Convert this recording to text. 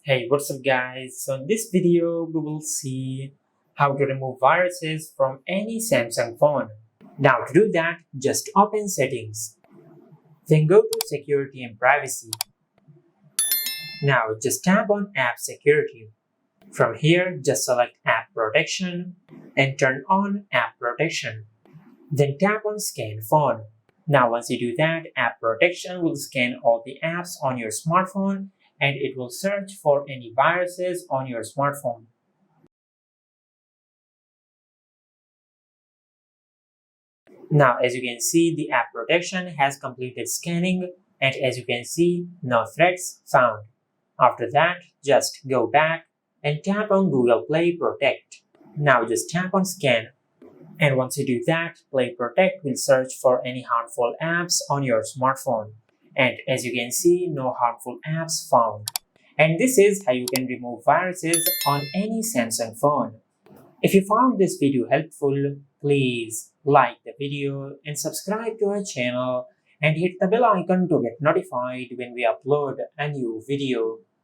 Hey, what's up guys? So in this video, we will see how to remove viruses from any Samsung phone. Now to do that, just open settings. Then go to security and privacy. Now just tap on app security. From here, just select app protection and turn on app protection. Then tap on scan phone. Now once you do that, app protection will scan all the apps on your smartphone and it will search for any viruses on your smartphone. Now as you can see, the app protection has completed scanning and as you can see, no threats found. After that, just go back and tap on Google Play Protect. Now just tap on scan. And once you do that, Play Protect will search for any harmful apps on your smartphone. And as you can see, no harmful apps found. And this is how you can remove viruses on any Samsung phone. If you found this video helpful, please like the video and subscribe to our channel and hit the bell icon to get notified when we upload a new video.